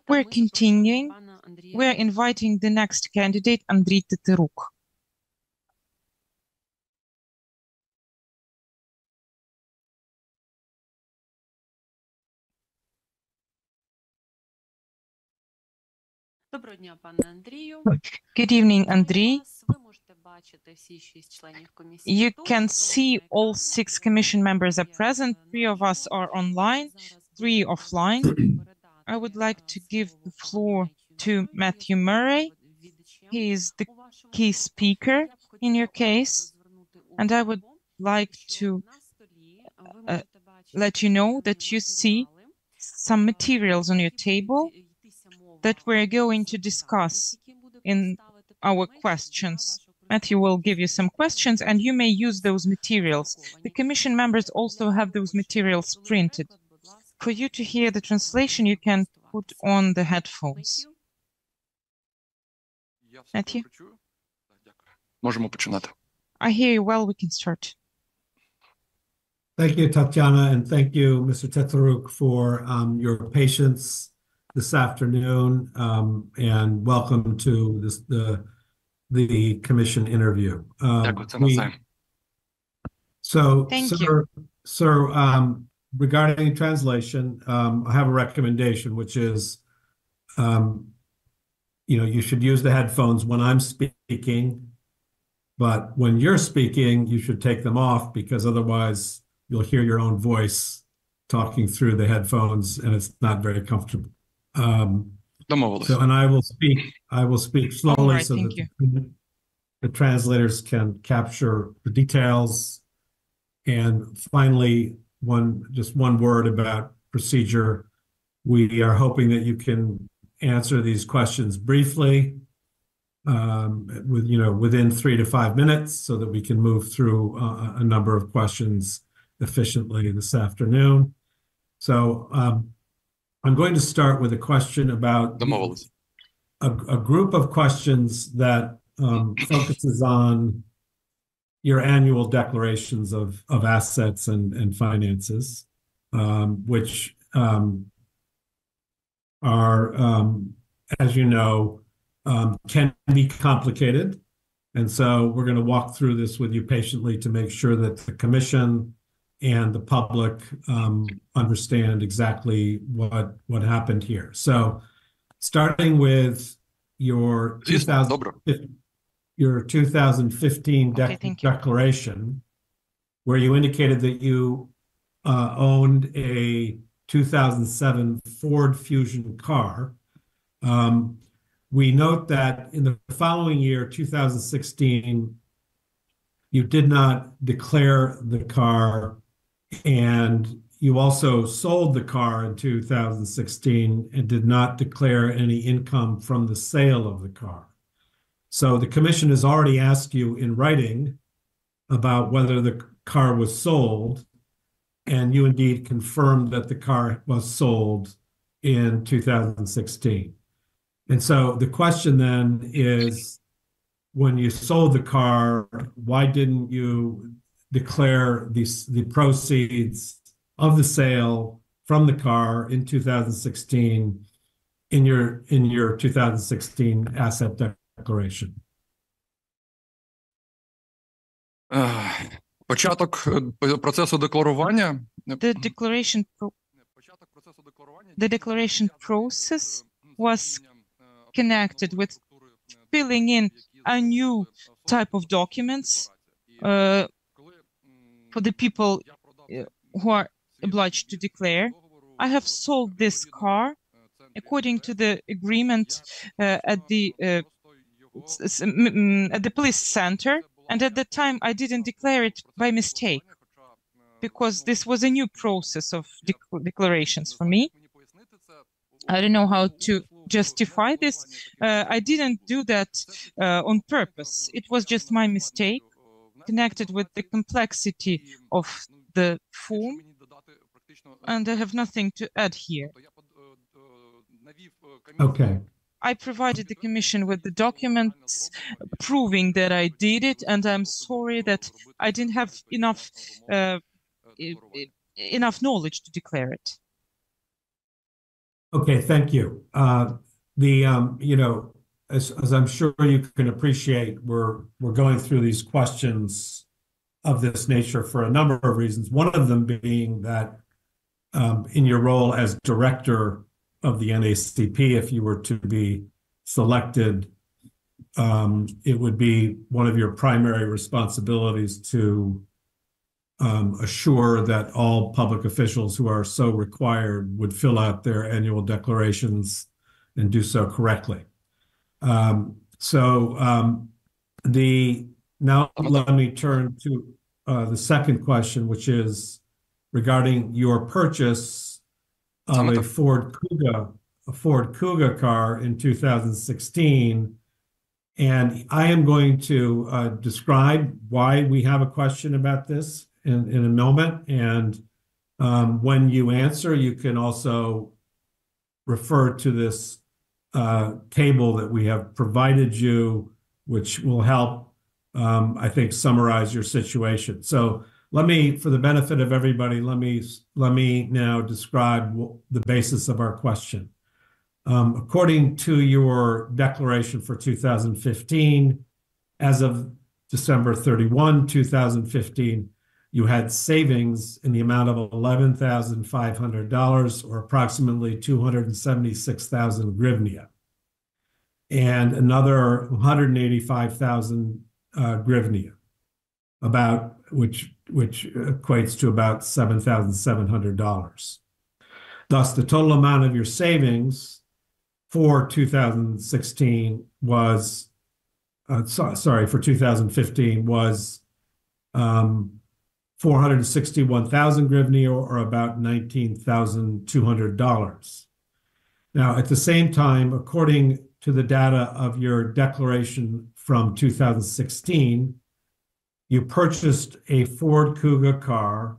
We're continuing. We're inviting the next candidate, Андрій Тетерук. Доброго дня, пане Андрію. Good evening, Андрій. You can see all 6 commission members are present. 3 of us are online, 3 offline. I would like to give the floor to Matthew Murray. He is the key speaker in your case. And I would like to let you know that you see some materials on your table that we're going to discuss in our questions. Matthew will give you some questions and you may use those materials. The commission members also have those materials printed. For you to hear the translation, you can put on the headphones. Matthew? Можемо починати. I hear you well, we can start. Thank you, Tatiana, and thank you, Mr. Teteruk, for your patience this afternoon, and welcome to the commission interview. Дякую, це навзаєм. Thank you. Sir, regarding translation, I have a recommendation, which is, you should use the headphones when I'm speaking, but when you're speaking, you should take them off because otherwise you'll hear your own voice talking through the headphones and it's not very comfortable. And I will speak slowly right, so that the translators can capture the details. And finally, just one word about procedure. We are hoping that you can answer these questions briefly, within 3 to 5 minutes, so that we can move through a number of questions efficiently this afternoon. So I'm going to start with a question about a group of questions that focuses on your annual declarations of assets and finances, which are, as you know, can be complicated. And so we're going to walk through this with you patiently to make sure that the commission and the public understand exactly what happened here. So starting with your 2015 declaration, where you indicated that you owned a 2007 Ford Fusion car. We note that in the following year, 2016, you did not declare the car, and you also sold the car in 2016 and did not declare any income from the sale of the car. So the commission has already asked you in writing about whether the car was sold, and you indeed confirmed that the car was sold in 2016. And so the question then is, when you sold the car, why didn't you declare the proceeds of the sale from the car in 2016 in your 2016 asset declaration? Початок процесу декларування. The declaration process was connected with filling in a new type of documents for the people who are obliged to declare. I have sold this car according to the agreement at the police center, and at the time I didn't declare it by mistake because this was a new process of declarations for me. I don't know how to justify this. I didn't do that on purpose. It was just my mistake, connected with the complexity of the form, and I have nothing to add here. Okay. I provided the commission with the documents proving that I did it, and I'm sorry that I didn't have enough knowledge to declare it. Okay, thank you. You know, as I'm sure you can appreciate, we're going through these questions of this nature for a number of reasons. One of them being that in your role as director of the NACP, if you were to be selected, it would be one of your primary responsibilities to assure that all public officials who are so required would fill out their annual declarations and do so correctly. Now let me turn to the second question, which is regarding your purchase of a Ford Kuga car in 2016. And I am going to describe why we have a question about this in a moment. And when you answer, you can also refer to this table that we have provided you, which will help, I think, summarize your situation. So let me, for the benefit of everybody, let me now describe the basis of our question. According to your declaration for 2015, as of December 31, 2015, you had savings in the amount of $11,500, or approximately 276,000 hryvnia, and another 185,000 hryvnia, which equates to about $7,700. Thus, the total amount of your savings for 2016 was, for 2015 was 461,000 hryvnia, or about $19,200. Now, at the same time, according to the data of your declaration from 2016, you purchased a Ford Kuga car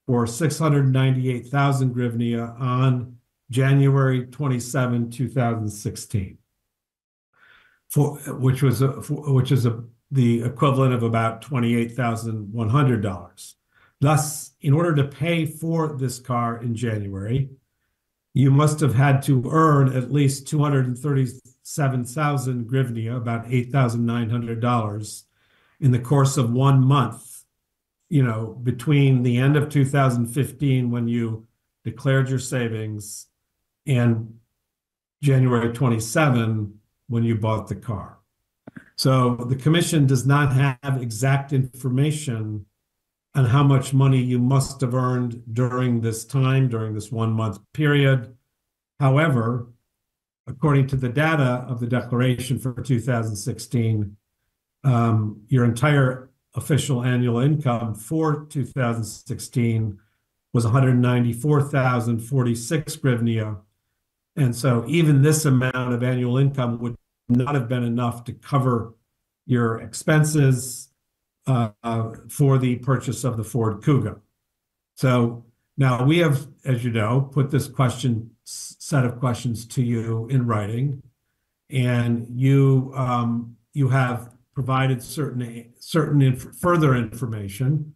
for 698,000 hryvnia on January 27, 2016, which is the equivalent of about $28,100. Thus, in order to pay for this car in January, you must have had to earn at least 237,000 hryvnia, about $8,900, in the course of 1 month, between the end of 2015, when you declared your savings, and January 27, when you bought the car. So the commission does not have exact information on how much money you must have earned during this time, during this 1 month period. However, according to the data of the declaration for 2016, your entire official annual income for 2016 was 194,046 hryvnia. And so even this amount of annual income would not have been enough to cover your expenses for the purchase of the Ford Kuga. So now we have, as you know, put this set of questions to you in writing, and you have provided certain further information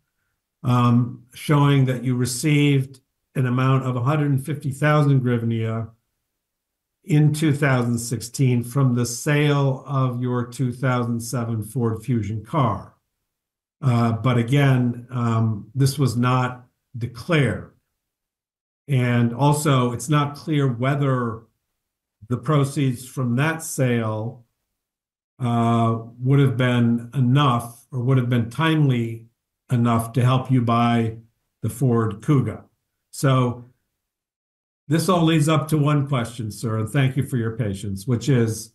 showing that you received an amount of 150,000 hryvnia in 2016 from the sale of your 2007 Ford Fusion car. But again, this was not declared. And also, it's not clear whether the proceeds from that sale would have been enough, or would have been timely enough to help you buy the Ford Kuga. So this all leads up to one question, sir, and thank you for your patience, which is,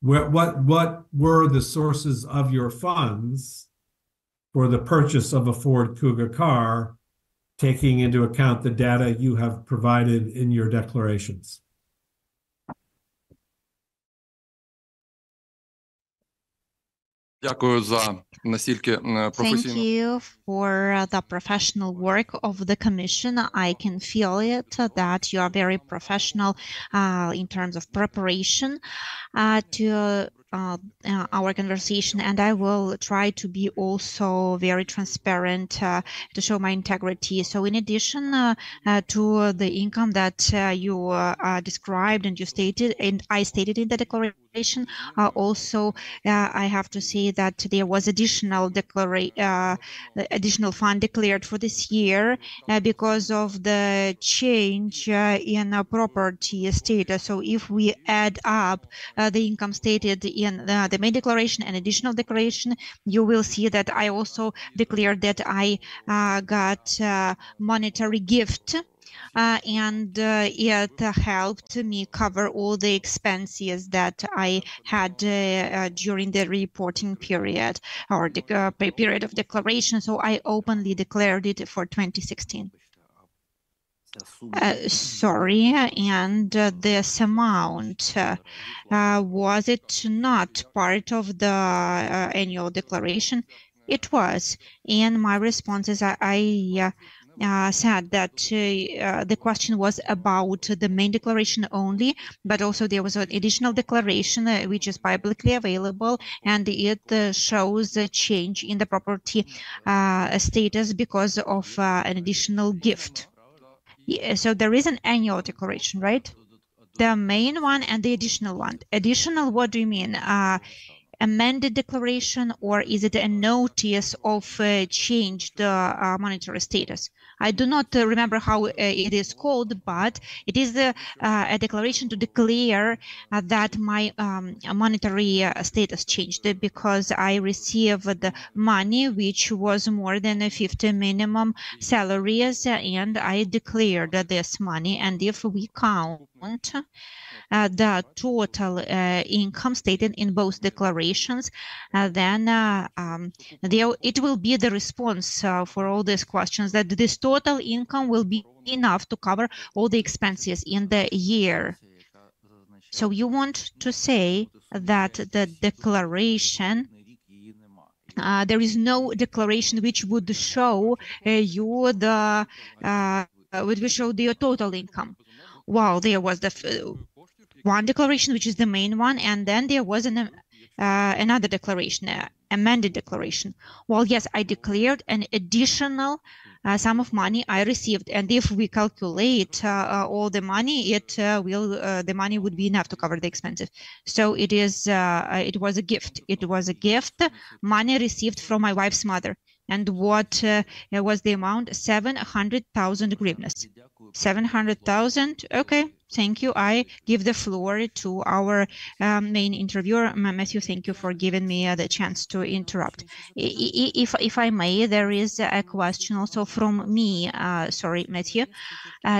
what were the sources of your funds for the purchase of a Ford Kuga car, taking into account the data you have provided in your declarations? Дякую за настільки Thank професійну. you for the professional work of the commission. I can feel it that you are very professional in terms of preparation to our conversation, and I will try to be also very transparent to show my integrity. So in addition to the income that you described and you stated, and I stated in the declaration, also I have to say that there was additional fund declared for this year because of the change in property status. So if we add up the income stated in the main declaration and additional declaration, you will see that I also declared that I got monetary gift, and it helped me cover all the expenses that I had during the reporting period or the period of declaration. So I openly declared it for 2016. Sorry, and this amount, was it not part of the annual declaration? It was. In my responses, I said that the question was about the main declaration only, but also there was an additional declaration which is publicly available, and it shows a change in the property status because of an additional gift. So there is an annual declaration, right? The main one and the additional one. Additional, what do you mean? Amended declaration, or is it a notice of changed monetary status? I do not remember how it is called, but it is a declaration to declare that my monetary status changed because I received money which was more than 50 minimum salaries, and I declared this money. And if we count the total income stated in both declarations, then it will be the response for all these questions, that this total income will be enough to cover all the expenses in the year. So you want to say that the declaration, there is no declaration which would show you the total income. Well, there was the one declaration, which is the main one, and then there was another declaration, amended declaration. Well, yes, I declared an additional sum of money I received, and if we calculate all the money, the money would be enough to cover the expenses. So it is it was a gift. It was a gift, money received from my wife's mother. And what was the amount? 700,000 hryvnias. 700,000. Okay, thank you. I give the floor to our main interviewer. Matthew, thank you for giving me the chance to interrupt. If I may, there is a question also from me. Sorry, Matthew.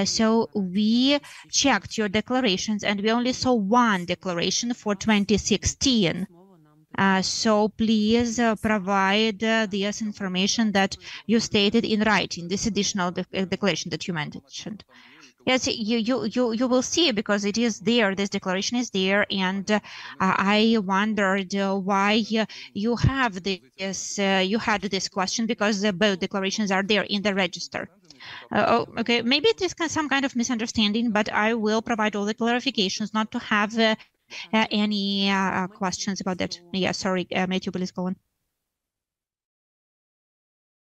So we checked your declarations, and we only saw one declaration for 2016. So please provide this information that you stated in writing, this additional declaration that you mentioned. Yes, you will see, because it is there, this declaration is there, and I wondered why you have this, you had this question, because both declarations are there in the register. Oh, okay, maybe it is some kind of misunderstanding, but I will provide all the clarifications not to have any questions about that. Yeah, sorry, Matthew, please go on.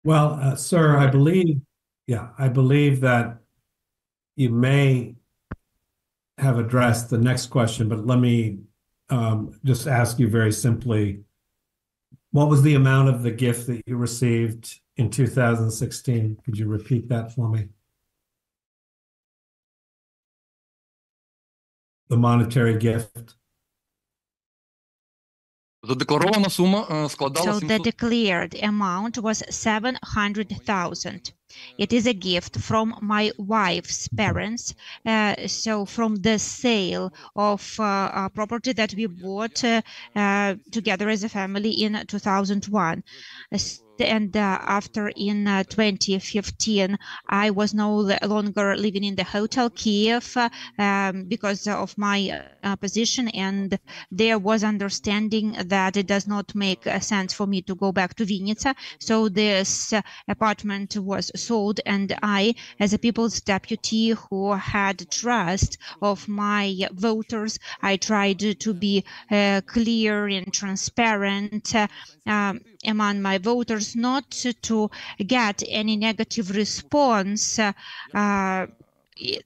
Well, sir, I believe that you may have addressed the next question, but let me just ask you very simply, what was the amount of the gift that you received in 2016? Could you repeat that for me? The monetary gift. Задекларована сума складала So the declared amount was 700,000. It is a gift from my wife's parents. So from the sale of property that we bought together as a family in 2001. And after in 2015, I was no longer living in the Hotel Kiev because of my position, and there was understanding that it does not make sense for me to go back to Vinnytsia. So this apartment was sold, and I, as a people's deputy who had trust of my voters, I tried to be clear and transparent among my voters, not to get any negative response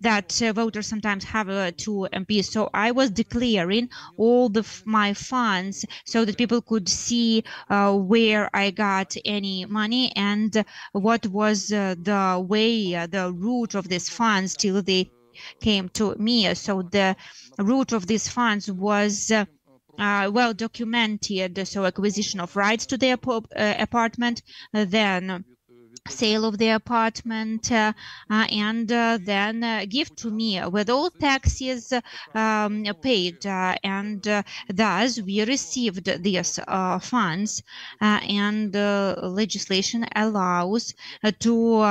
that voters sometimes have to MPs. So I was declaring all my funds so that people could see where I got any money and what was the way, the route of these funds till they came to me. So the route of these funds was well documented. So acquisition of rights to the apartment, then sale of the apartment, and then gift to me with all taxes paid, and thus we received these funds, and legislation allows to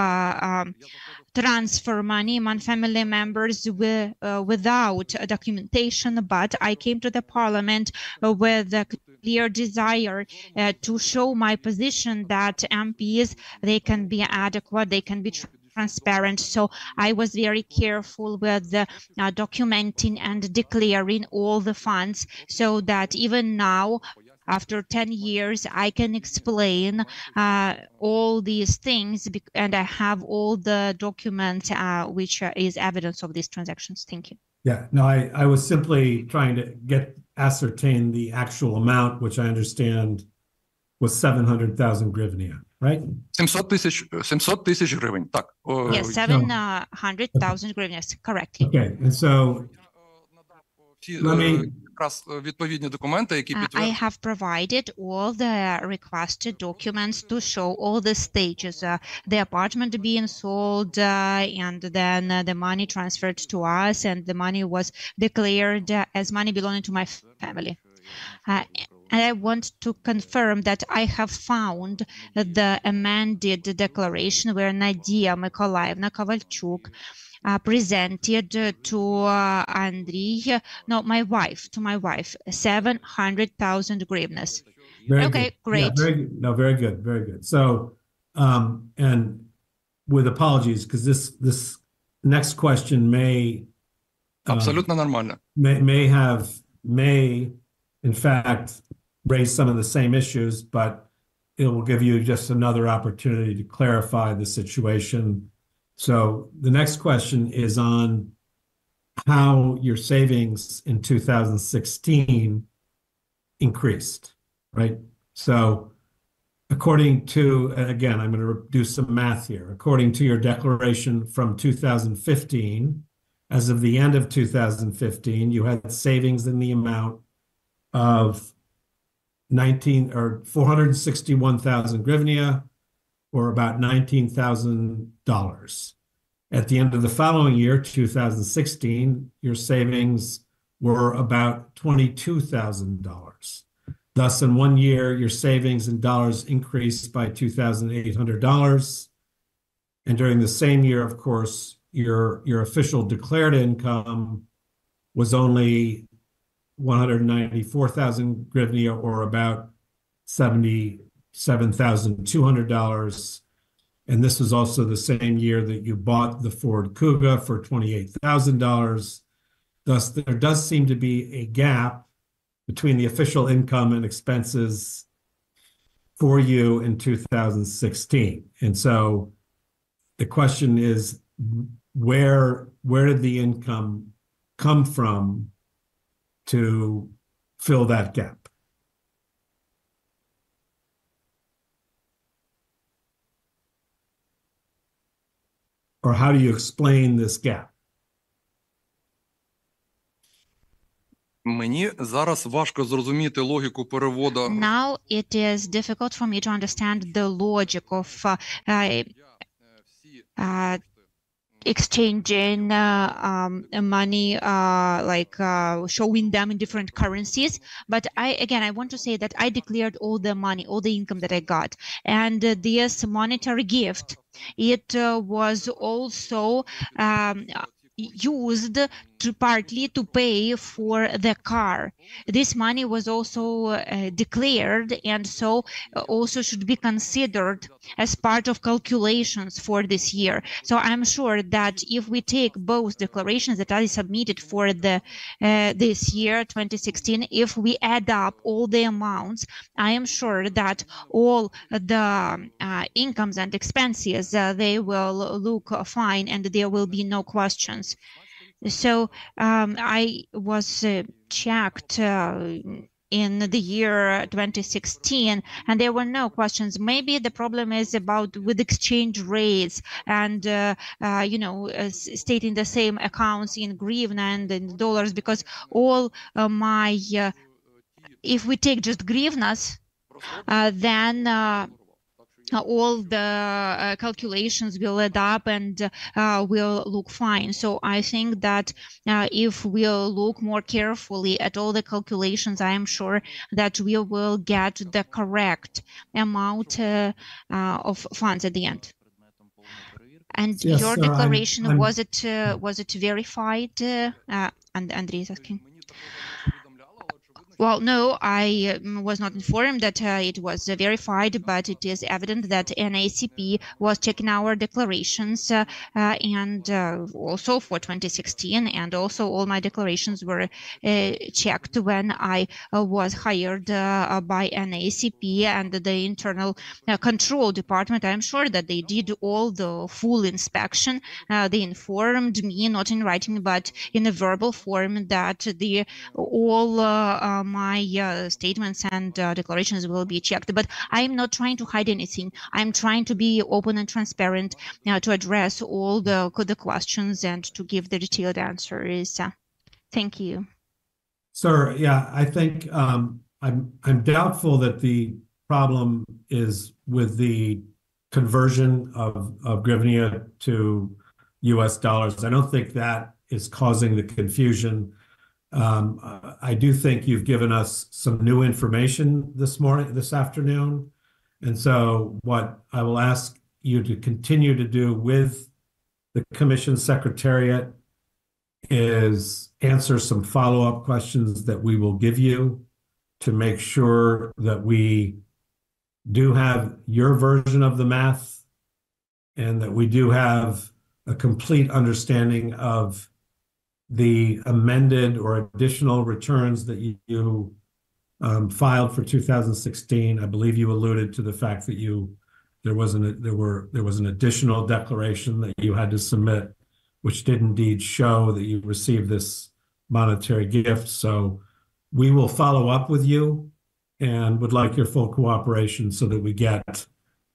transfer money among family members without documentation, but I came to the parliament with a clear desire to show my position that MPs, they can be adequate, they can be transparent. So I was very careful with documenting and declaring all the funds so that even now, after 10 years, I can explain all these things, and I have all the documents which is evidence of these transactions. Thank you. Yeah, no, I was simply trying to ascertain the actual amount, which I understand was 700,000 hryvnia, right? 700 тисяч гривень, так. Yes, 700,000 hryvnias, correctly. Okay, and so let me... відповідні документи, які I have provided all the requested documents to show all the stages, the apartment being sold, and then the money transferred to us, and the money was declared as money belonging to my family. And I want to confirm that I have found the amended declaration where Nadia Mykolaievna Kovalchuk presented to Andriy, no, my wife, 700,000 hryvnias. Okay, good. great. Yeah, very good. No, very good, very good. So, and with apologies, because this next question may абсолютно нормально. May in fact raise some of the same issues, but it will give you just another opportunity to clarify the situation. So the next question is on how your savings in 2016 increased, right? So according to, again, I'm going to do some math here. According to your declaration from 2015, as of the end of 2015, you had savings in the amount of 461,000 hryvnia, or about $19,000. At the end of the following year, 2016, your savings were about $22,000. Thus, in 1 year, your savings in dollars increased by $2,800. And during the same year, of course, your official declared income was only 194,000 hryvnia, or about $77,200. And this was also the same year that you bought the Ford Kuga for $28,000. Thus, there does seem to be a gap between the official income and expenses for you in 2016. And so the question is, where did the income come from to fill that gap? Or how do you explain this gap? Мені зараз важко зрозуміти логіку переводу. Now it is difficult for me to understand the logic of exchanging money, showing them in different currencies. But I want to say that I declared all the money, all the income that I got. And this monetary gift, it was also used to partly to pay for the car. This money was also declared, and so also should be considered as part of calculations for this year. So I'm sure that if we take both declarations that I submitted for the this year 2016, if we add up all the amounts, I am sure that all the incomes and expenses, they will look fine and there will be no questions. So I was checked in the year 2016, and there were no questions. Maybe the problem is about with exchange rates and stating the same accounts in hryvnia and in dollars, because all my if we take just hryvnias, then all the calculations will add up and will look fine. So I think that if we'll look more carefully at all the calculations, I am sure that we will get the correct amount of funds at the end. And Yes, your sir, declaration, was it verified? And Andrei is asking. Well, no, I was not informed that it was verified, but it is evident that NACP was checking our declarations and also for 2016, and also all my declarations were checked when I was hired by NACP and the internal control department. I'm sure that they did all the full inspection. They informed me, not in writing, but in a verbal form, that all my statements and declarations will be checked. But I'm not trying to hide anything. I'm trying to be open and transparent to address all the questions and to give the detailed answers. Thank you. Sir, yeah, I think I'm doubtful that the problem is with the conversion of hryvnia to US dollars. I don't think that is causing the confusion. I do think you've given us some new information this afternoon. And so what I will ask you to continue to do with the Commission Secretariat is answer some follow-up questions that we will give you to make sure that we do have your version of the math and that we do have a complete understanding of the amended or additional returns that you filed for 2016. I believe you alluded to the fact that there was an additional declaration that you had to submit, which did indeed show that you received this monetary gift. So we will follow up with you and would like your full cooperation so that we get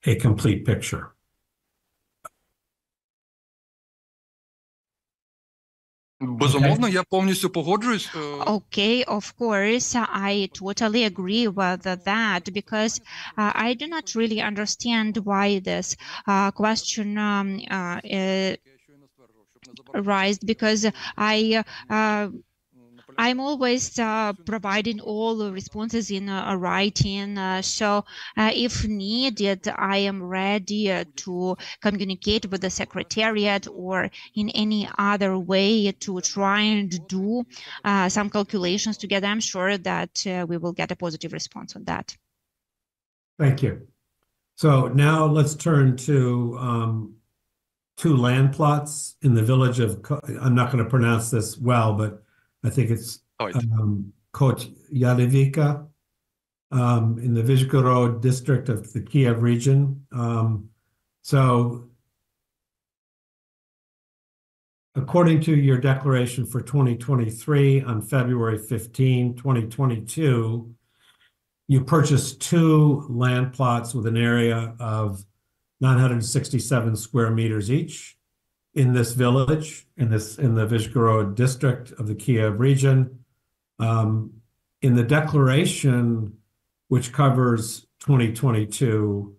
a complete picture. Безумовно, я повністю погоджуюсь. Okay, of course, I totally agree with that, because I do not really understand why this question raised, because I'm always providing all the responses in writing, so if needed, I am ready to communicate with the Secretariat or in any other way to try and do some calculations together. I'm sure that we will get a positive response on that. Thank you. So now let's turn to two land plots in the village of, I'm not going to pronounce this well, but I think it's Kotyalivka in the Vyshgorod district of the Kiev region. So according to your declaration for 2023 on February 15, 2022, you purchased two land plots with an area of 967 square meters each in this village, in the Vyshgorod district of the Kiev region. In the declaration, which covers 2022,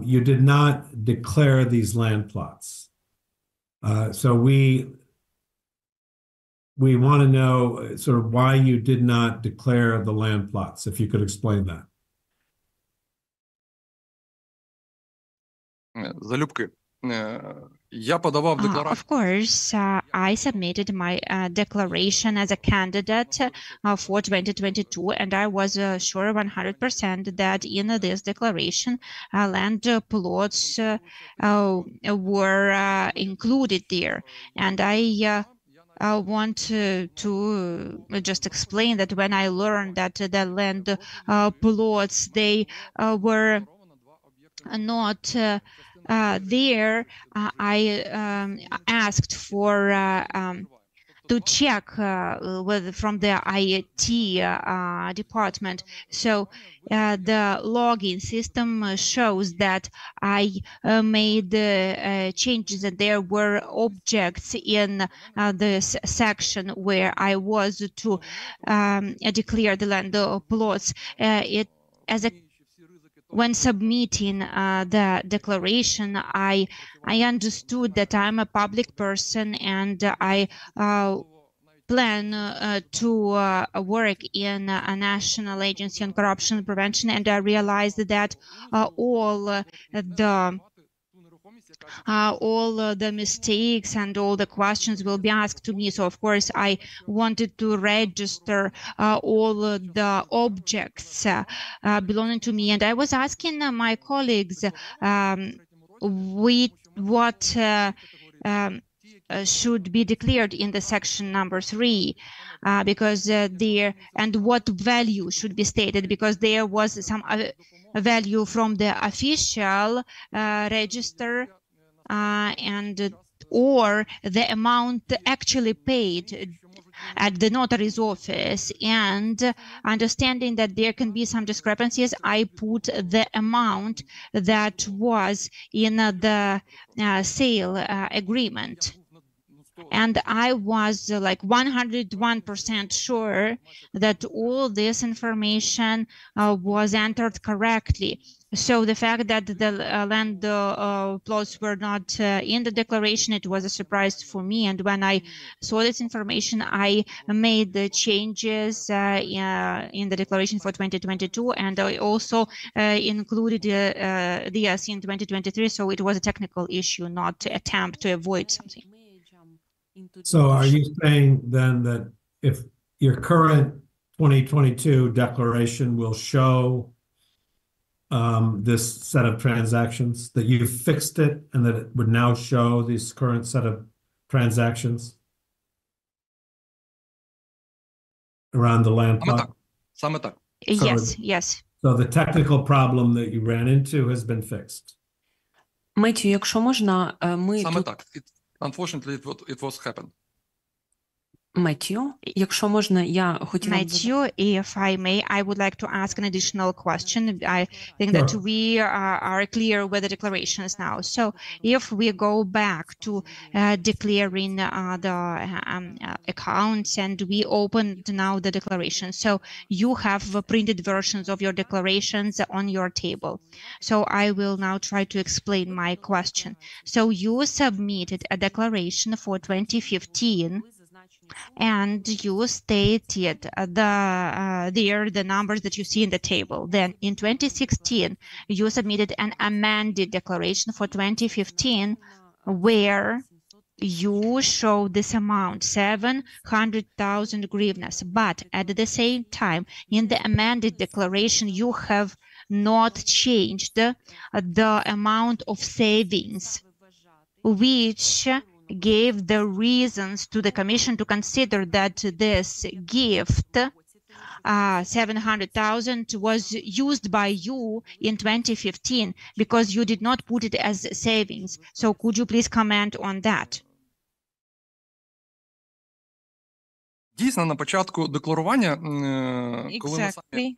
you did not declare these land plots. So we want to know sort of why you did not declare the land plots, if you could explain that. Залюбки. Я подавав декларацію. Of course, I submitted my declaration as a candidate for 2022, and I was sure 100% that in this declaration, land plots were included there. And I want to just explain that when I learned that the land plots, they were not there, I asked for to check from the IT department. So the login system shows that I made changes, and there were objects in this section where I was to declare the land plots. When submitting the declaration, I understood that I'm a public person, and I plan to work in a national agency on corruption prevention, and I realized that all the mistakes and all the questions will be asked to me. So of course I wanted to register all the objects belonging to me, and I was asking my colleagues what should be declared in the section number 3, because there, and what value should be stated, because there was some value from the official register and or the amount actually paid at the notary's office. And understanding that there can be some discrepancies, I put the amount that was in the sale agreement. And I was like 101% sure that all this information was entered correctly. So the fact that the land plots were not in the declaration, it was a surprise for me. And when I saw this information, I made the changes in the declaration for 2022, and I also included the ERC in 2023. So it was a technical issue, not an attempt to avoid something. So are you saying then that if your current 2022 declaration will show this set of transactions, that you fixed it and that it would now show this current set of transactions around the land plot? Саме так. Yes, yes. So the technical problem that you ran into has been fixed. Меттю, якщо можна, ми Саме тут... так. Unfortunately, it was happened. Меттю, якщо можна, я хотіла... Matthew, if I may, I would like to ask an additional question. I think that we are clear with the declarations now. So if we go back to declaring the accounts, and we opened now the declaration. So you have printed versions of your declarations on your table. So I will now try to explain my question. So you submitted a declaration for 2015, and you stated the numbers that you see in the table. Then in 2016, you submitted an amended declaration for 2015 where you show this amount, 700,000 hryvnias. But at the same time, in the amended declaration, you have not changed the amount of savings, which gave the reasons to the Commission to consider that this gift, 700,000, was used by you in 2015 because you did not put it as savings. So could you please comment on that? Дійсно, на початку декларування, коли ми Exactly.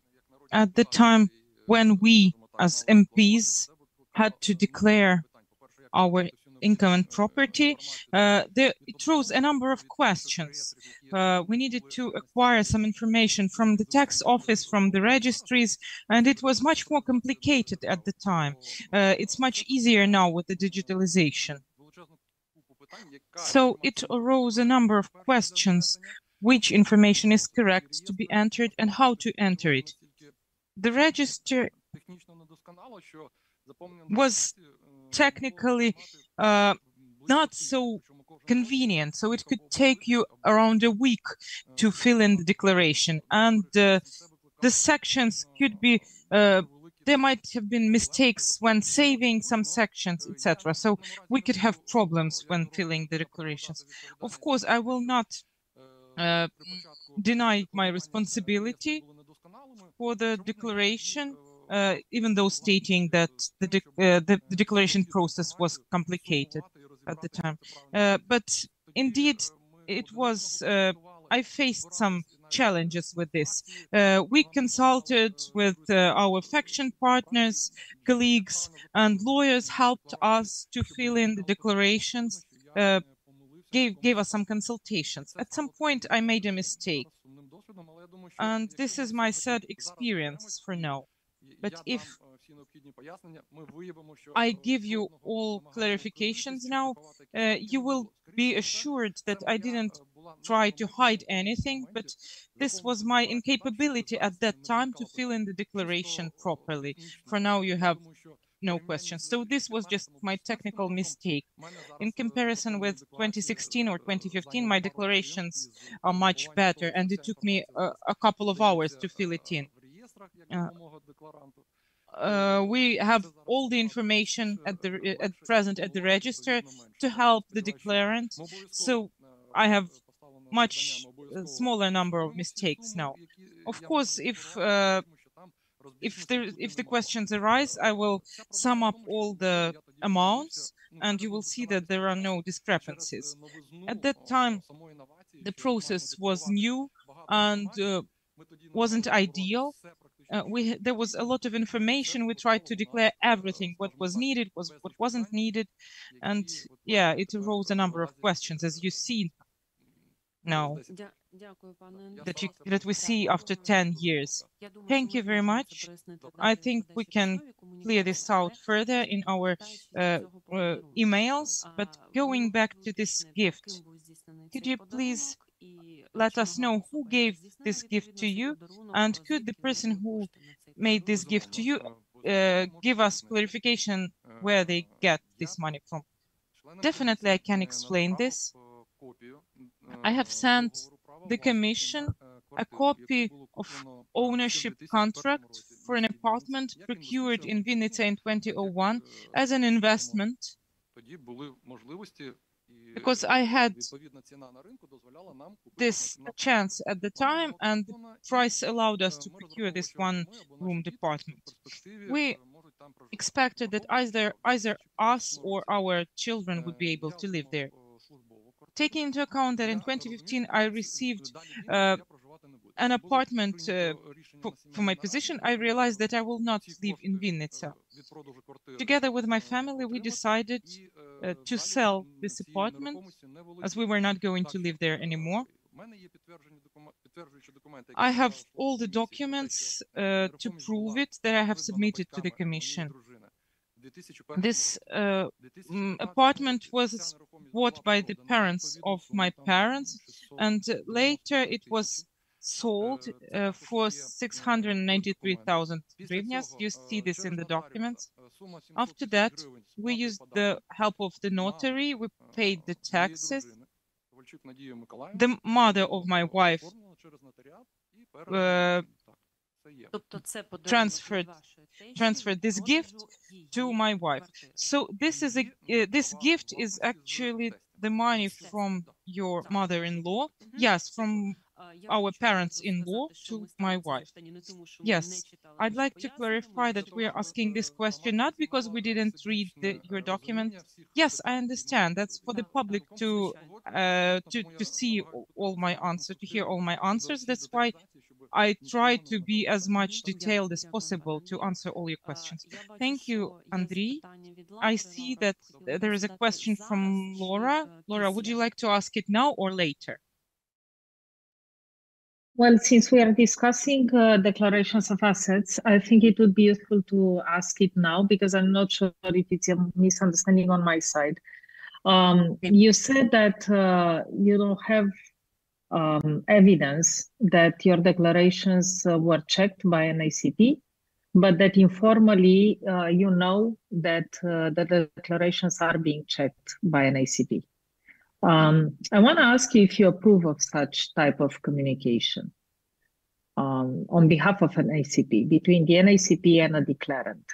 At the time when we, as MPs, had to declare our income and property, it rose a number of questions. We needed to acquire some information from the tax office, from the registries, and it was much more complicated at the time. It's much easier now with the digitalization. So it arose a number of questions: which information is correct to be entered and how to enter it. The register was technically not so convenient, so it could take you around a week to fill in the declaration, and the sections could be there might have been mistakes when saving some sections, etc. So we could have problems when filling the declarations. Of course, I will not deny my responsibility for the declaration, even though stating that the declaration process was complicated at the time. But indeed, it was, I faced some challenges with this. We consulted with our faction partners, colleagues, and lawyers helped us to fill in the declarations, gave us some consultations. At some point, I made a mistake, and this is my sad experience for now. But if I give you all clarifications now, you will be assured that I didn't try to hide anything, but this was my incapability at that time to fill in the declaration properly. For now, you have no questions. So this was just my technical mistake. In comparison with 2016 or 2015, my declarations are much better, and it took me a couple of hours to fill it in. We have all the information at present at the register to help the declarant, so I have much smaller number of mistakes now. Of course, if the questions arise, I will sum up all the amounts, and you will see that there are no discrepancies. At that time, the process was new and wasn't ideal. There was a lot of information. We tried to declare everything, what was needed, what wasn't needed, and yeah, it arose a number of questions, as you see now, that we see after 10 years. Thank you very much. I think we can clear this out further in our emails, but going back to this gift, could you please let us know who gave this gift to you, and could the person who made this gift to you give us clarification where they get this money from? Definitely, I can explain this. I have sent the Commission a copy of ownership contract for an apartment procured in Vinnytsia in 2001 as an investment, because I had this chance at the time, and the price allowed us to procure this one-room department. We expected that either us or our children would be able to live there. Taking into account that in 2015 I received an apartment for my position, I realized that I will not live in Vinnytsia. Together with my family, we decided to sell this apartment, as we were not going to live there anymore. I have all the documents to prove it that I have submitted to the Commission. This apartment was bought by the parents of my parents, and later it was sold for 693,000 hryvnias. You see this in the documents. After that, we used the help of the notary. We paid the taxes. The mother of my wife transferred this gift to my wife. So this is this gift is actually the money from your mother-in-law. Yes, from our parents-in-law to my wife. Yes, I'd like to clarify that we are asking this question not because we didn't read your document. Yes, I understand. That's for the public to see all my answers, to hear all my answers. That's why I try to be as much detailed as possible to answer all your questions. Thank you, Andriy. I see that there is a question from Laura. Laura, would you like to ask it now or later? Well, since we are discussing declarations of assets, I think it would be useful to ask it now, because I'm not sure if it's a misunderstanding on my side. You said that you don't have evidence that your declarations were checked by an ACP, but that informally you know that the declarations are being checked by an ACP. I want to ask you if you approve of such type of communication on behalf of an ACP, between the NACP and a declarant.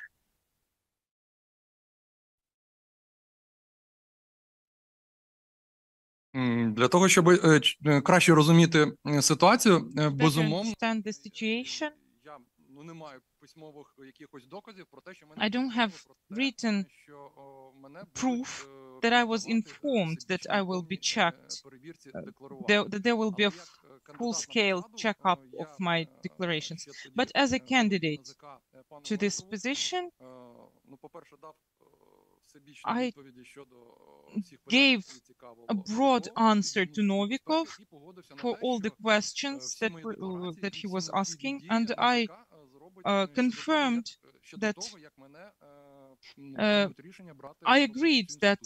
Для того, щоб краще розуміти ситуацію, безумовно, Understand the situation. я не маю письмових якихось доказів про те, що I don't have written proof that I was informed that I will be checked, that there will be a full-scale checkup of my declarations. But as a candidate to this position, I gave a broad answer to Novikov for all the questions that he was asking, and I confirmed that I agreed that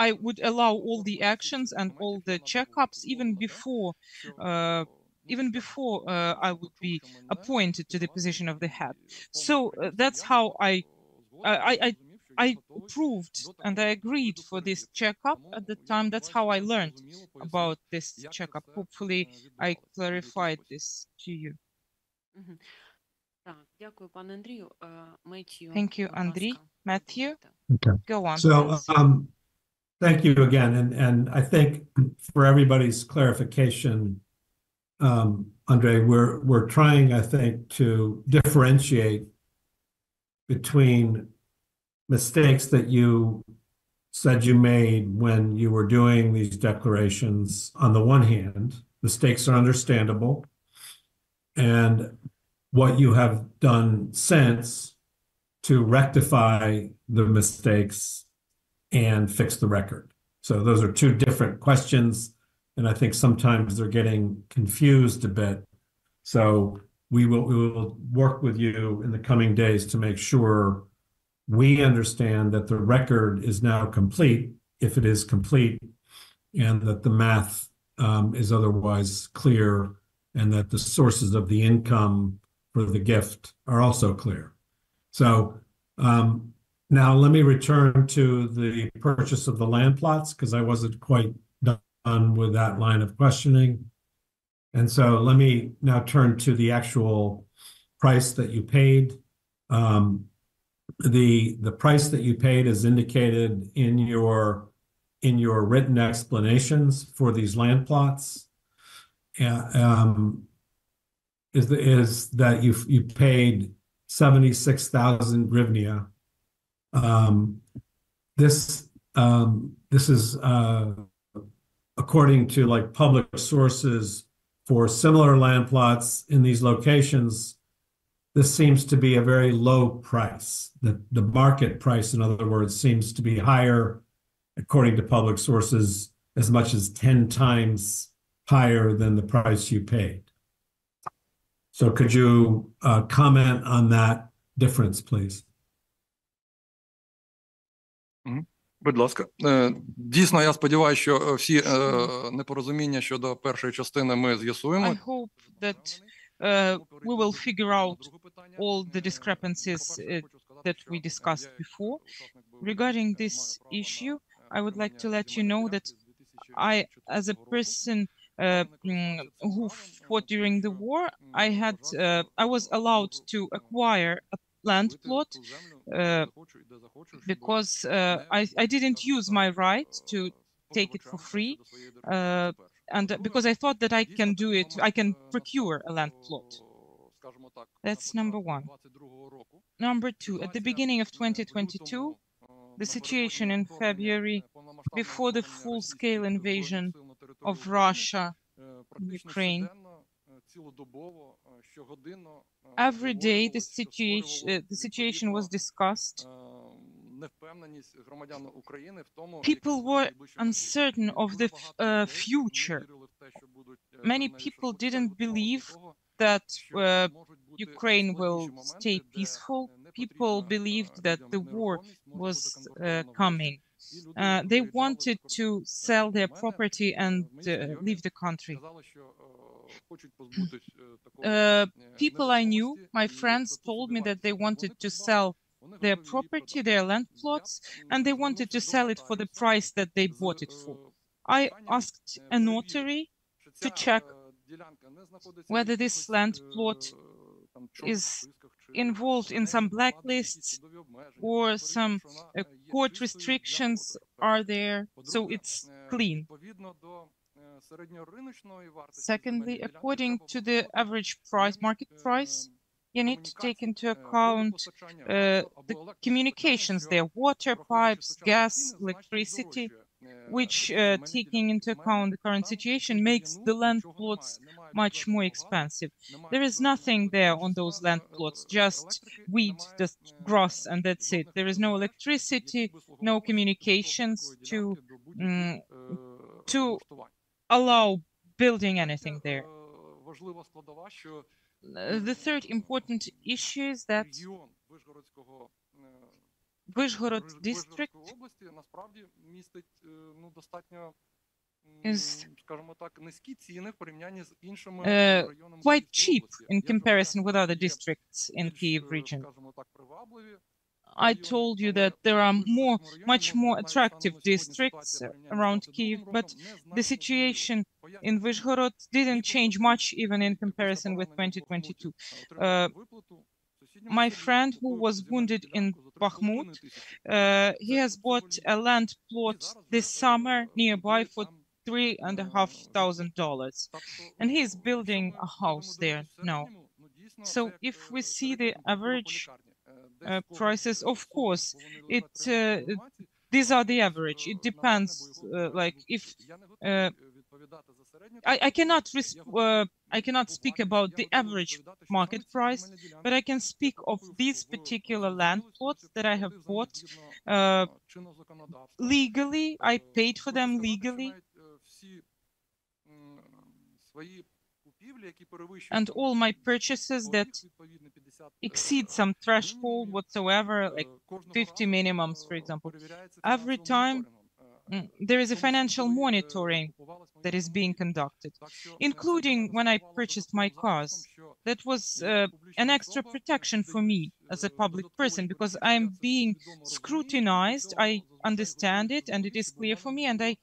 I would allow all the actions and all the checkups even before I would be appointed to the position of the head. So that's how I approved and I agreed for this checkup at the time. That's how I learned about this checkup. Hopefully, I clarified this to you. Thank you, Andriy. Matthew, Okay. go on. So, please. thank you again. And I think for everybody's clarification, Andrei, we're trying, I think, to differentiate between mistakes that you said you made when you were doing these declarations. On the one hand, mistakes are understandable, and what you have done since to rectify the mistakes and fix the record. So those are two different questions, and I think sometimes they're getting confused a bit. So we will work with you in the coming days to make sure we understand that the record is now complete, if it is complete, and that the math is otherwise clear, and that the sources of the income for the gift are also clear. So now let me return to the purchase of the land plots, because I wasn't quite done with that line of questioning. And so let me now turn to the actual price that you paid. The price that you paid is indicated in your written explanations for these land plots. Is that you paid 76,000 hryvnia. This is according to like public sources for similar land plots in these locations. This seems to be a very low price. The market price, in other words, seems to be higher, according to public sources, as much as 10 times higher than the price you paid. So could you comment on that difference, please? Будь ласка. Дійсно, я сподіваюся, що всі непорозуміння щодо першої частини ми з'ясуємо. I hope that we will figure out all the discrepancies that we discussed before. Regarding this issue, I would like to let you know that I, as a person who fought during the war, I was allowed to acquire a land plot because I didn't use my right to take it for free. And because I thought that I can do it, I can procure a land plot. That's number one. Number two, at the beginning of 2022, the situation in February, before the full-scale invasion of Russia, Ukraine, every day the situation was discussed. People were uncertain of the future. Many people didn't believe that Ukraine will stay peaceful. People believed that the war was coming they wanted to sell their property and leave the country. People I knew, my friends, told me that they wanted to sell their property, their land plots, and they wanted to sell it for the price that they bought it for. I asked a notary to check whether this land plot is involved in some blacklists or some court restrictions are there, so it's clean. Secondly, according to the average price, market price, you need to take into account the communications there, water pipes, gas, electricity, which, taking into account the current situation, makes the land plots much more expensive. There is nothing there on those land plots, just weed, just grass, and that's it. There is no electricity, no communications to allow building anything there. The third important issue is that Vizhgorod district is quite cheap in comparison with other districts in Kyiv region. I told you that there are much more attractive districts around Kyiv, but the situation in Vizhgorod didn't change much even in comparison with 2022. My friend who was wounded in Bakhmut, he has bought a land plot this summer nearby for $3,500, and he is building a house there now. So if we see the average prices, of course, these are the average. It depends. Like if I cannot speak about the average market price, but I can speak of these particular land plots that I have bought legally. I paid for them legally, and all my purchases that exceed some threshold whatsoever, like 50 minimums, for example, every time there is a financial monitoring that is being conducted, including when I purchased my cars. That was an extra protection for me as a public person, because I'm being scrutinized. I understand it, and it is clear for me, and I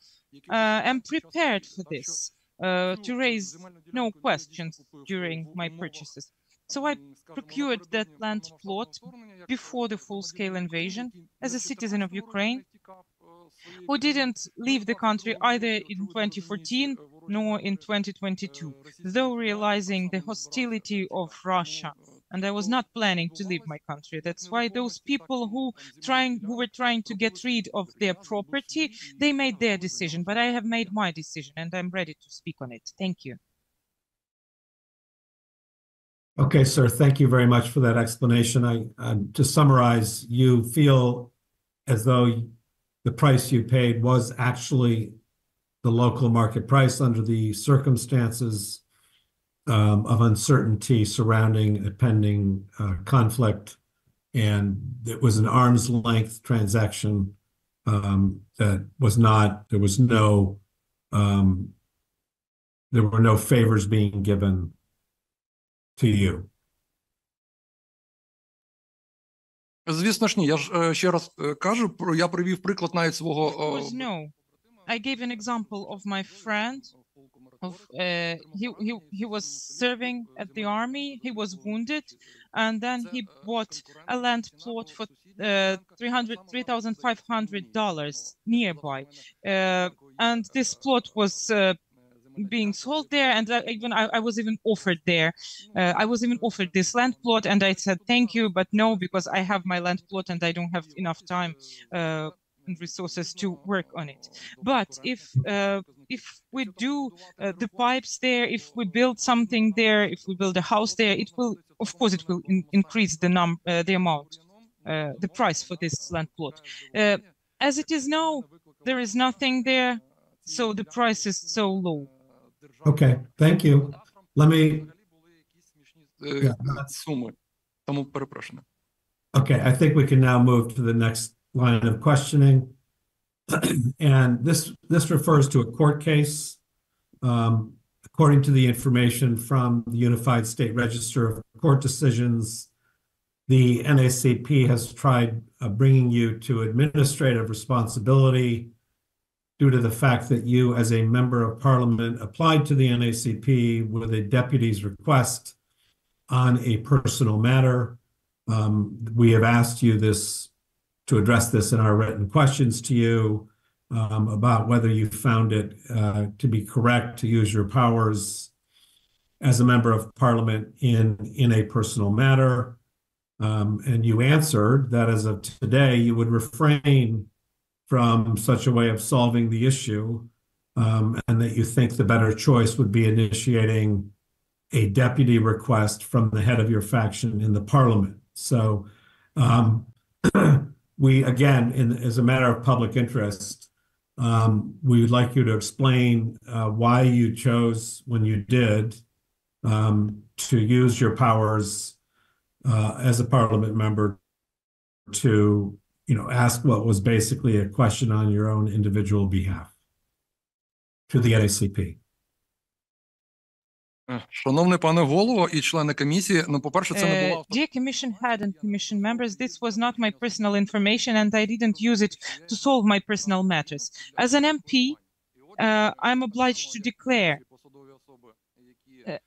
am prepared for this, to raise no questions during my purchases. So I procured that land plot before the full-scale invasion as a citizen of Ukraine, who didn't leave the country either in 2014 nor in 2022, though realizing the hostility of Russia. And I was not planning to leave my country. That's why those people who were trying to get rid of their property, they made their decision. But I have made my decision, and I'm ready to speak on it. Thank you. Okay, sir. Thank you very much for that explanation. To summarize, you feel as though the price you paid was actually the local market price under the circumstances of uncertainty surrounding a pending conflict, and it was an arm's length transaction that was not, there were no favors being given to you. Звісно ж ні. Я ж ще раз кажу, я привів приклад навіть свого... No. I gave an example of my friend. He was serving at the army, he was wounded, and then he bought a land plot for $3,500 nearby. And this plot was being sold there, and I was even offered there. I was even offered this land plot, and I said thank you, but no, because I have my land plot and I don't have enough time and resources to work on it. But if we do the pipes there, if we build something there, if we build a house there, it will, of course, it will increase the amount, the price for this land plot. As it is now, there is nothing there, so the price is so low. Okay, thank you. Let me... Okay, I think we can now move to the next line of questioning. And this refers to a court case. According to the information from the Unified State Register of Court Decisions, the NACP has tried bringing you to administrative responsibility due to the fact that you, as a member of parliament, applied to the NACP with a deputy's request on a personal matter. We have asked you to address this in our written questions to you about whether you found it to be correct to use your powers as a member of parliament in a personal matter. And you answered that as of today, you would refrain from such a way of solving the issue, and that you think the better choice would be initiating a deputy request from the head of your faction in the parliament. So we, again, as a matter of public interest, we would like you to explain why you chose, when you did, to use your powers as a parliament member to, ask what was basically a question on your own individual behalf to the NACP. Шановний пане голово і члени комісії, по-перше, це не була... Dear Commission Head and Commission members, this was not my personal information and I didn't use it to solve my personal matters. As an MP, I'm obliged to declare,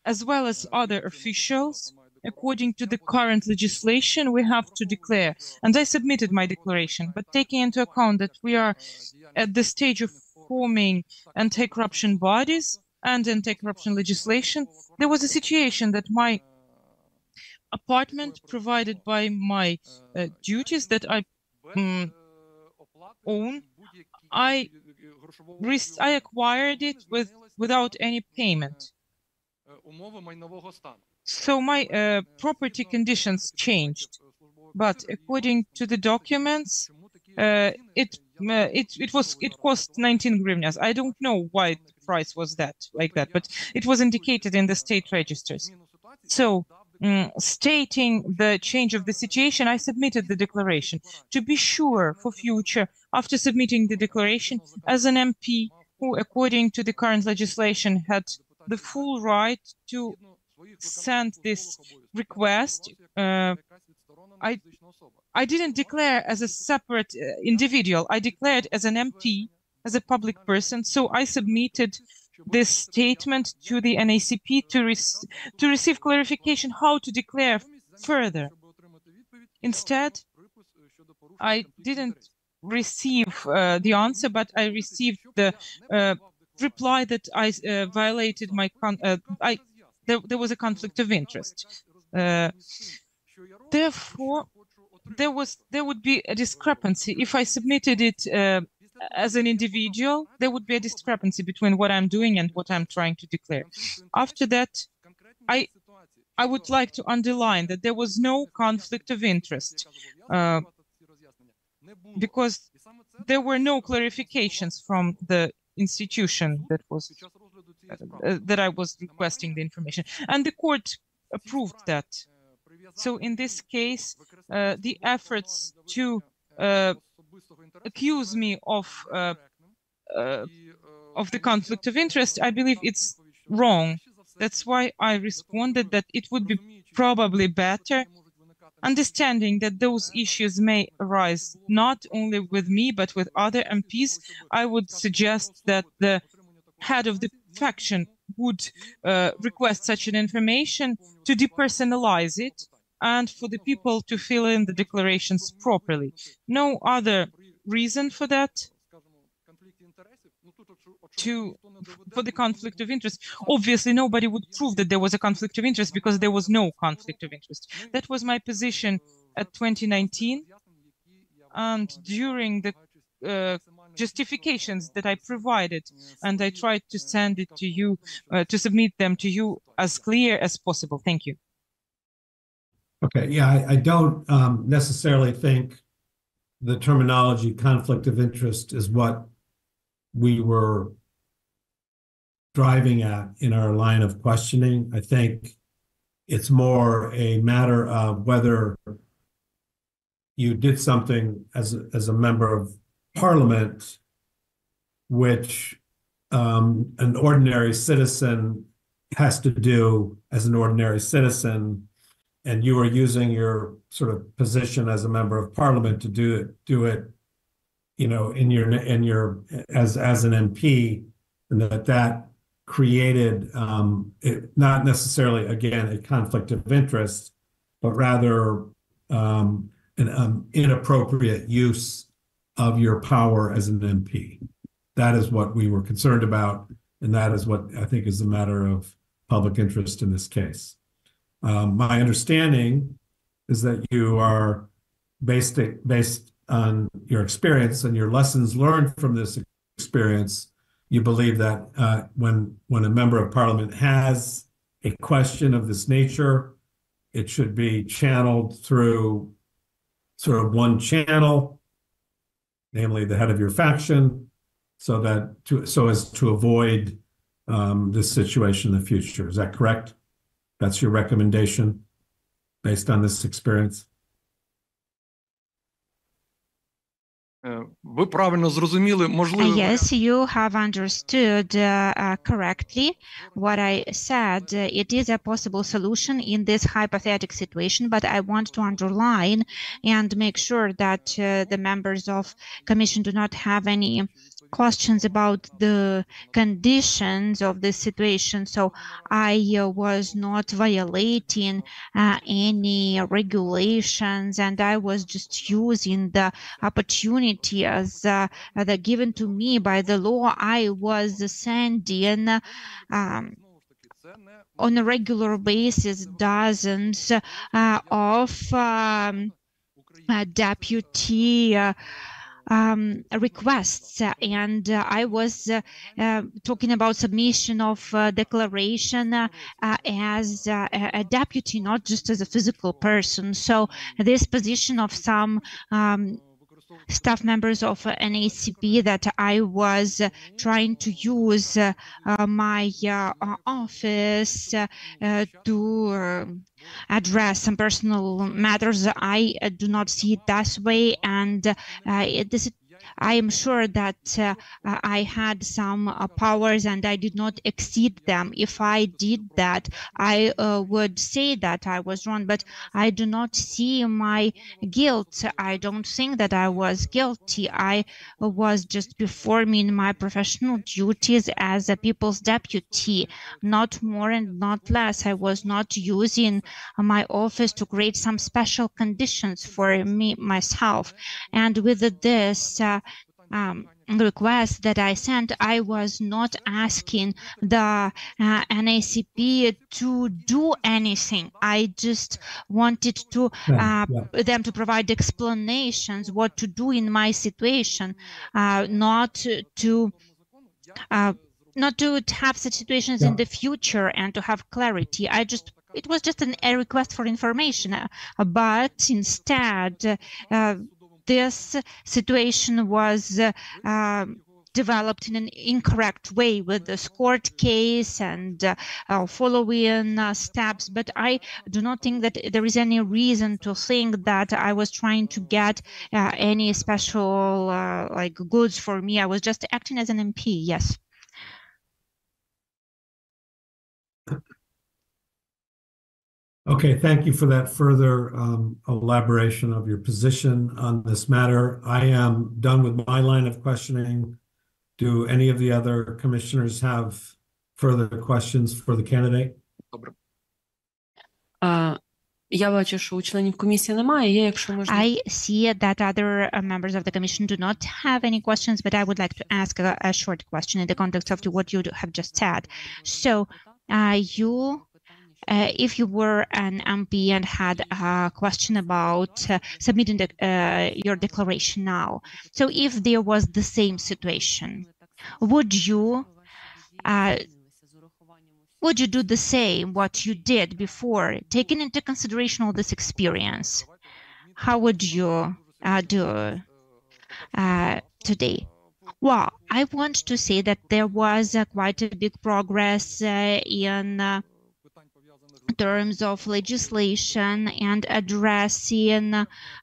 as well as other officials, according to the current legislation, we have to declare. And I submitted my declaration, but taking into account that we are at the stage of forming anti-corruption bodies and anti-corruption legislation, there was a situation that my apartment provided by my duties that I own, I acquired it without any payment. So my property conditions changed, but according to the documents, it cost 19 hryvnias. I don't know why the price was like that, but it was indicated in the state registers. So, stating the change of the situation, I submitted the declaration to be sure for future, after submitting the declaration, as an MP who, according to the current legislation, had the full right to send this request. I didn't declare as a separate individual. I declared as an MP, as a public person. So I submitted this statement to the NACP to receive clarification how to declare further. Instead, I didn't receive the answer, but I received the reply that I violated my there was a conflict of interest. Therefore, there would be a discrepancy if I submitted it as an individual. There would be a discrepancy between what I'm doing and what I'm trying to declare. After that, I would like to underline that there was no conflict of interest because there were no clarifications from the institution that I was requesting the information, and the court approved that. So in this case, the efforts to accuse me of the conflict of interest, I believe it's wrong. That's why I responded that it would be probably better, understanding that those issues may arise not only with me, but with other MPs. I would suggest that the head of the faction would request such an information to depersonalize it and for the people to fill in the declarations properly. No other reason for that. For the conflict of interest. Obviously, nobody would prove that there was a conflict of interest because there was no conflict of interest. That was my position at 2019. And during the justifications that I provided, and I tried to send it to you, to submit them to you as clear as possible. Thank you. Okay, yeah, I don't necessarily think the terminology conflict of interest is what we were driving at in our line of questioning. I think it's more a matter of whether you did something as a member of parliament which an ordinary citizen has to do as an ordinary citizen, and you are using your sort of position as a member of parliament to do it, you know, in your as an MP, and that created not necessarily, again, a conflict of interest, but rather an inappropriate use of your power as an MP. That is what we were concerned about, and that is what I think is a matter of public interest in this case. My understanding is that you are based on your experience and your lessons learned from this experience. You believe that when a member of parliament has a question of this nature, it should be channeled through sort of one channel, namely the head of your faction, so as to avoid this situation in the future. Is that correct? That's your recommendation based on this experience? Ви правильно зрозуміли, можливо. Yes, you have understood correctly what I said. It is a possible solution in this hypothetical situation, but I want to underline and make sure that the members of Commission do not have any questions about the conditions of this situation. So I was not violating any regulations, and I was just using the opportunity as that given to me by the law. I was sending on a regular basis dozens of deputy requests, and I was talking about submission of declaration as a deputy, not just as a physical person. So this position of some staff members of NACP that I was trying to use my office to address some personal matters, I do not see it that way, and I am sure that I had some powers and I did not exceed them. If I did that, I would say that I was wrong, but I do not see my guilt. I don't think that I was guilty. I was just performing my professional duties as a people's deputy, not more and not less. I was not using my office to create some special conditions for me, myself. And with this request that I sent, I was not asking the NACP to do anything. I just wanted to them to provide explanations what to do in my situation, not to have such situations in the future and to have clarity. It was just a request for information, but instead this situation was developed in an incorrect way with this court case and following steps. But I do not think that there is any reason to think that I was trying to get any special like goods for me. I was just acting as an MP. Yes. Okay, thank you for that further elaboration of your position on this matter. I am done with my line of questioning. Do any of the other commissioners have further questions for the candidate? Я бачу, що у членів комісії немає. Якщо можна... I see that other members of the commission do not have any questions, but I would like to ask a short question in the context of what you have just said. So if you were an MP and had a question about submitting your declaration now, so if there was the same situation, would you do the same what you did before, taking into consideration all this experience? How would you do today? Well, I want to say that there was quite a big progress in terms of legislation and addressing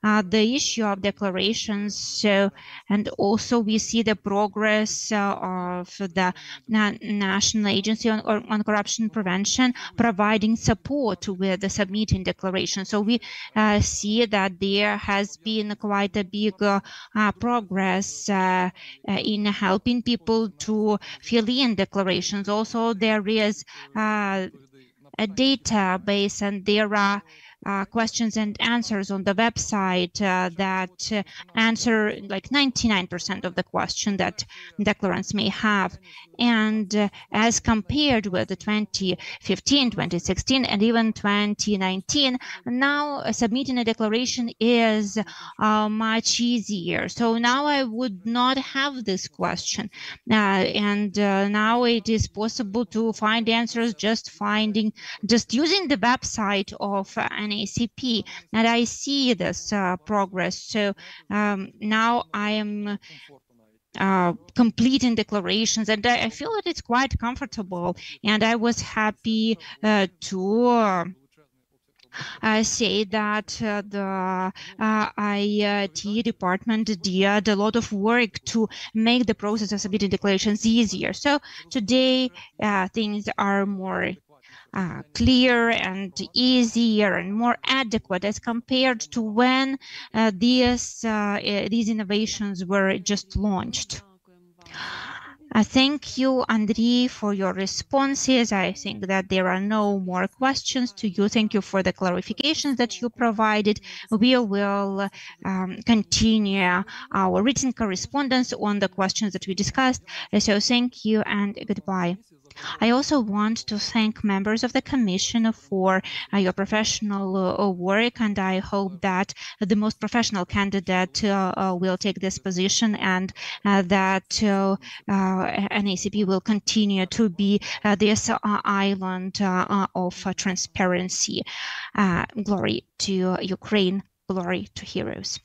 the issue of declarations. So, and also we see the progress of the National Agency on Corruption Prevention providing support with the submitting declaration. So we see that there has been quite a big progress in helping people to fill in declarations. Also, there is a database, and there are questions and answers on the website that answer like 99% of the question that declarants may have. And as compared with the 2015, 2016, and even 2019, now submitting a declaration is much easier. So now I would not have this question. And now it is possible to find answers just using the website of NACP, and I see this progress. So now I am completing declarations, and I feel that it's quite comfortable, and I was happy to say that the IT department did a lot of work to make the process of submitting declarations easier. So today things are more clear and easier and more adequate as compared to when these innovations were just launched. Thank you, Andrei, for your responses. I think that there are no more questions to you. Thank you for the clarifications that you provided. We will continue our written correspondence on the questions that we discussed. So thank you and goodbye. I also want to thank members of the Commission for your professional work, and I hope that the most professional candidate will take this position, and that NACP will continue to be this island of transparency. Glory to Ukraine, glory to heroes.